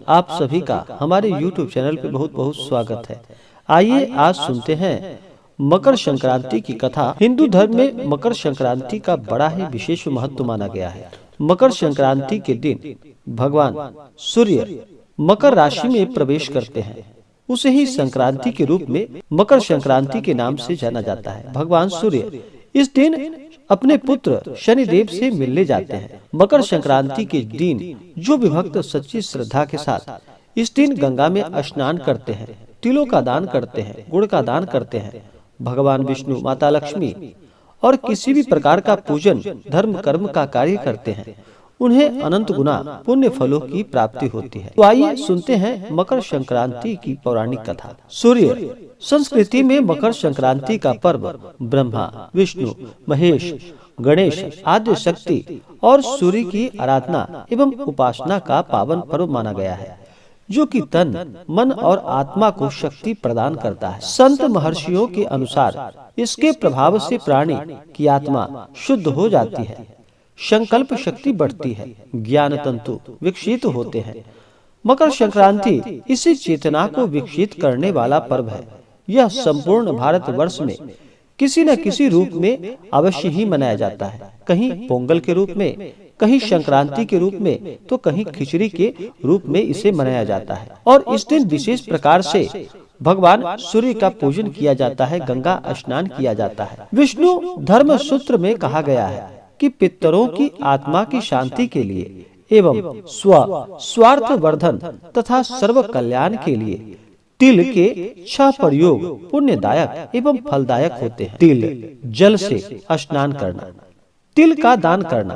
आप सभी का हमारे YouTube चैनल पे बहुत बहुत स्वागत है। आइए आज सुनते हैं मकर संक्रांति की कथा। हिंदू धर्म में मकर संक्रांति का बड़ा ही विशेष महत्व माना गया है। मकर संक्रांति के दिन भगवान सूर्य मकर राशि में प्रवेश करते हैं। उसे ही संक्रांति के रूप में मकर संक्रांति के नाम से जाना जाता है। भगवान सूर्य इस दिन अपने पुत्र शनिदेव से मिलने जाते हैं। मकर संक्रांति के दिन जो विभक्त सच्ची श्रद्धा के साथ इस दिन गंगा में स्नान करते हैं, तिलों का दान करते हैं, गुड़ का दान करते हैं, भगवान विष्णु, माता लक्ष्मी और किसी भी प्रकार का पूजन, धर्म कर्म का कार्य करते हैं, उन्हें अनंत गुना पुण्य फलों की प्राप्ति होती है। तो आइए सुनते हैं मकर संक्रांति की पौराणिक कथा। सूर्य संस्कृति में मकर संक्रांति का पर्व ब्रह्मा, विष्णु, महेश, गणेश आदि शक्ति और सूर्य की आराधना एवं उपासना का पावन पर्व माना गया है, जो कि तन, मन और आत्मा को शक्ति प्रदान करता है। संत महर्षियों के अनुसार इसके प्रभाव से प्राणी की आत्मा शुद्ध हो जाती है, संकल्प शक्ति बढ़ती है, ज्ञान तंतु विकसित होते हैं। मकर संक्रांति इसी चेतना को विकसित करने वाला पर्व है। यह संपूर्ण भारतवर्ष में किसी न किसी रूप में अवश्य ही मनाया जाता है। कहीं पोंगल के रूप में, कहीं संक्रांति के रूप में, तो कहीं खिचड़ी के रूप में इसे मनाया जाता है। और इस दिन विशेष प्रकार से भगवान सूर्य का पूजन किया जाता है, गंगा स्नान किया जाता है। विष्णु धर्म सूत्र में कहा गया है कि पितरों की आत्मा की शांति के लिए एवं स्वार्थ वर्धन तथा सर्व कल्याण के लिए तिल के 6 प्रयोग पुण्यदायक एवं फलदायक होते हैं। तिल जल से स्नान करना, तिल का दान करना,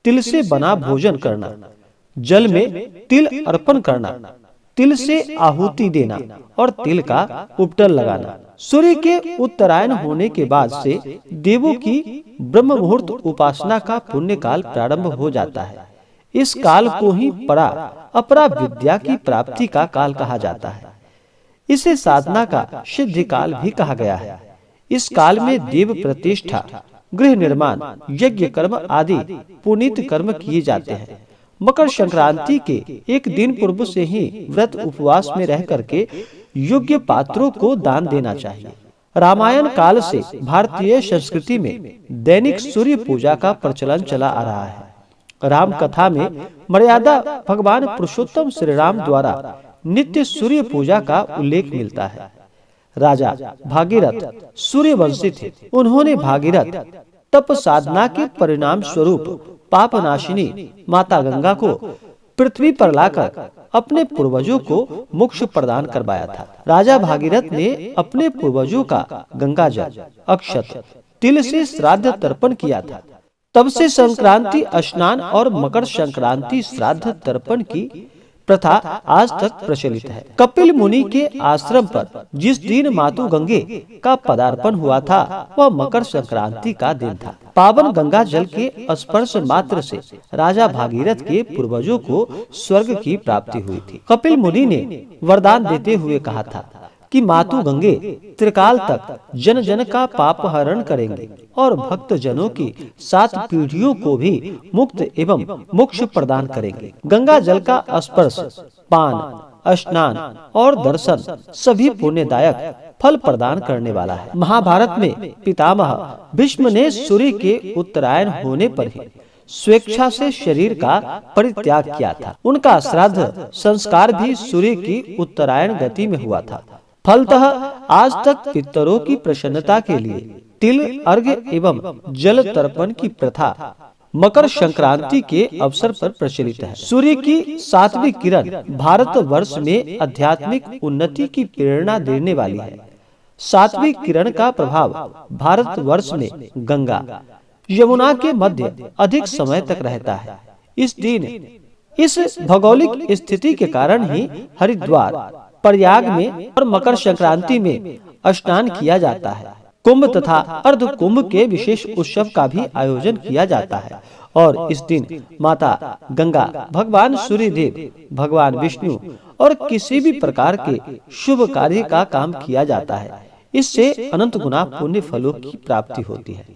तिल से बना भोजन करना, जल में तिल अर्पण करना, तिल से आहुति देना और तिल का उपटन लगाना। सूर्य के उत्तरायण होने के बाद से देवों की ब्रह्म मुहूर्त उपासना का पुण्य काल प्रारंभ हो जाता है। इस काल को ही परा अपरा विद्या की प्राप्ति का काल कहा जाता है। इसे साधना का सिद्धि काल भी कहा गया है। इस काल में देव प्रतिष्ठा, गृह निर्माण, यज्ञ कर्म आदि पुनीत कर्म किए जाते हैं। मकर संक्रांति के एक दिन पूर्व से ही व्रत उपवास में रह करके योग्य पात्रों को दान देना चाहिए। रामायण काल से भारतीय संस्कृति में दैनिक सूर्य पूजा का प्रचलन चला आ रहा है। राम कथा में मर्यादा भगवान पुरुषोत्तम श्री राम द्वारा नित्य सूर्य पूजा का उल्लेख मिलता है। राजा भागीरथ सूर्यवंशी थे। उन्होंने भागीरथ तप साधना के परिणाम स्वरूप पापनाशिनी माता गंगा को पृथ्वी पर लाकर अपने पूर्वजों को मोक्ष प्रदान करवाया था। राजा भागीरथ ने अपने पूर्वजों का गंगा जल, अक्षत, तिल से श्राद्ध तर्पण किया था। तब से संक्रांति स्नान और मकर संक्रांति श्राद्ध तर्पण की प्रथा आज तक प्रचलित है। कपिल मुनि के आश्रम पर जिस दिन मातु गंगे का पदार्पण हुआ था, वह मकर संक्रांति का दिन था। पावन गंगा जल के स्पर्श मात्र से राजा भागीरथ के पूर्वजों को स्वर्ग की प्राप्ति हुई थी। कपिल मुनि ने वरदान देते हुए कहा था कि मातु गंगे त्रिकाल तक जन जन का पाप हरण करेंगे और भक्त जनों की 7 पीढ़ियों को भी मुक्त एवं मोक्ष प्रदान करेंगे। गंगा जल का स्पर्श, पान, स्नान और दर्शन सभी पुण्यदायक फल प्रदान करने वाला है। महाभारत में पितामह भीष्म ने सूर्य के उत्तरायण होने पर ही स्वेच्छा से शरीर का परित्याग किया था। उनका श्राद्ध संस्कार भी सूर्य की उत्तरायण गति में हुआ था। फलतः आज तक पितरों की प्रसन्नता के लिए तिल, अर्घ्य एवं जल तर्पण की प्रथा मकर संक्रांति के अवसर पर प्रचलित है। सूर्य की 7वीं किरण भारतवर्ष में आध्यात्मिक उन्नति की प्रेरणा देने वाली है। 7वीं किरण का प्रभाव भारतवर्ष में गंगा, यमुना के मध्य अधिक समय तक रहता है। इस दिन इस भौगोलिक स्थिति के कारण ही हरिद्वार, प्रयाग में और मकर संक्रांति में स्नान किया जाता है। कुंभ तथा अर्ध कुंभ के विशेष उत्सव का भी आयोजन किया जाता है। और इस दिन माता गंगा, भगवान सूर्यदेव, भगवान विष्णु और किसी भी प्रकार के शुभ कार्य का काम किया जाता है। इससे अनंत गुना पुण्य फलों की प्राप्ति होती है।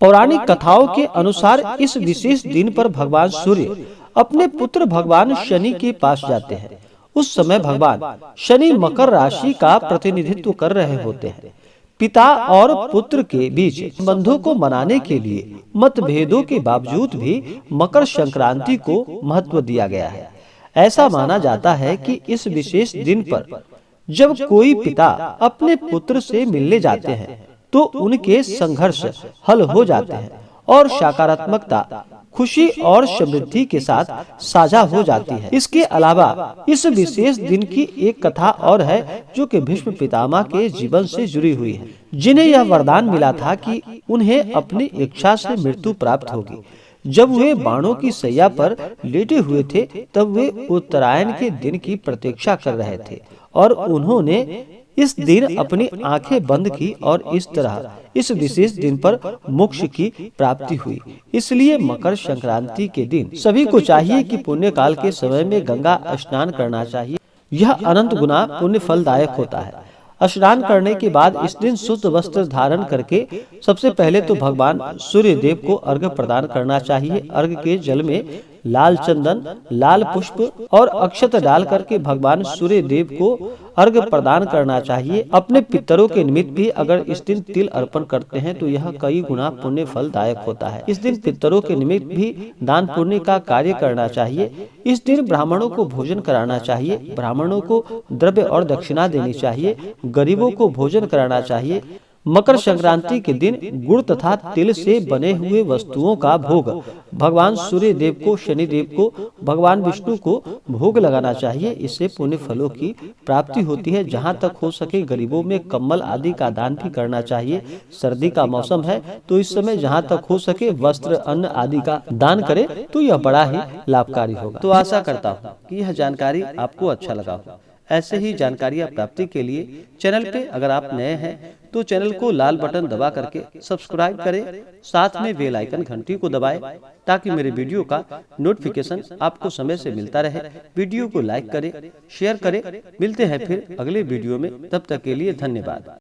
पौराणिक कथाओं के अनुसार इस विशेष दिन पर भगवान सूर्य अपने पुत्र भगवान शनि के पास जाते हैं उस समय भगवान शनि मकर राशि का प्रतिनिधित्व कर रहे होते हैं। पिता और पुत्र के बीच संबंधों को मनाने के लिए मतभेदों के बावजूद भी मकर संक्रांति को महत्व दिया गया है। ऐसा माना जाता है कि इस विशेष दिन पर जब कोई पिता अपने पुत्र से मिलने जाते हैं तो उनके संघर्ष हल हो जाते हैं और सकारात्मकता, खुशी और समृद्धि के साथ साझा हो जाती है। इसके अलावा इस विशेष दिन की एक कथा और है जो कि भीष्म पितामह के जीवन से जुड़ी हुई है, जिन्हें यह वरदान मिला था कि उन्हें अपनी इच्छा से मृत्यु प्राप्त होगी। जब वे बाणों की सैया पर लेटे हुए थे तब वे उत्तरायण के दिन की प्रतीक्षा कर रहे थे और उन्होंने इस दिन अपनी आंखें बंद की और इस तरह इस विशेष दिन पर मोक्ष की प्राप्ति हुई। इसलिए मकर संक्रांति के दिन सभी को चाहिए कि पुण्य काल के समय में गंगा स्नान करना चाहिए। यह अनंत गुना पुण्य फलदायक होता है। स्नान करने के बाद इस दिन शुद्ध वस्त्र धारण करके सबसे पहले तो भगवान सूर्य देव को अर्घ्य प्रदान करना चाहिए। अर्घ्य के जल में लाल चंदन, लाल पुष्प और अक्षत डाल करके भगवान सूर्य देव को अर्घ्य प्रदान करना चाहिए। अपने पितरों के निमित्त भी अगर इस दिन तिल अर्पण करते हैं तो यह कई गुना पुण्य फलदायक होता है। इस दिन पितरों के निमित्त भी दान पुण्य का कार्य करना चाहिए। इस दिन ब्राह्मणों को भोजन कराना चाहिए। ब्राह्मणों को द्रव्य और दक्षिणा देनी चाहिए। गरीबों को भोजन कराना चाहिए। मकर संक्रांति के दिन गुड़ तथा तिल से बने हुए वस्तुओं का भोग भगवान सूर्य देव को, शनि देव को, भगवान विष्णु को भोग लगाना चाहिए। इससे पुण्य फलों की प्राप्ति होती है। जहाँ तक हो सके गरीबों में कंबल आदि का दान भी करना चाहिए। सर्दी का मौसम है तो इस समय जहाँ तक हो सके वस्त्र, अन्न आदि का दान करें तो यह बड़ा ही लाभकारी होगा। तो आशा करता हूँ कि यह जानकारी आपको अच्छा लगा हो। ऐसे ही जानकारियाँ प्राप्ति के लिए चैनल पे अगर आप नए हैं तो चैनल को लाल बटन दबा करके सब्सक्राइब करें, साथ में बेल आइकन घंटी को दबाएं ताकि मेरे वीडियो का नोटिफिकेशन आपको समय से मिलता रहे। वीडियो को लाइक करें, शेयर करें। मिलते हैं फिर अगले वीडियो में, तब तक के लिए धन्यवाद।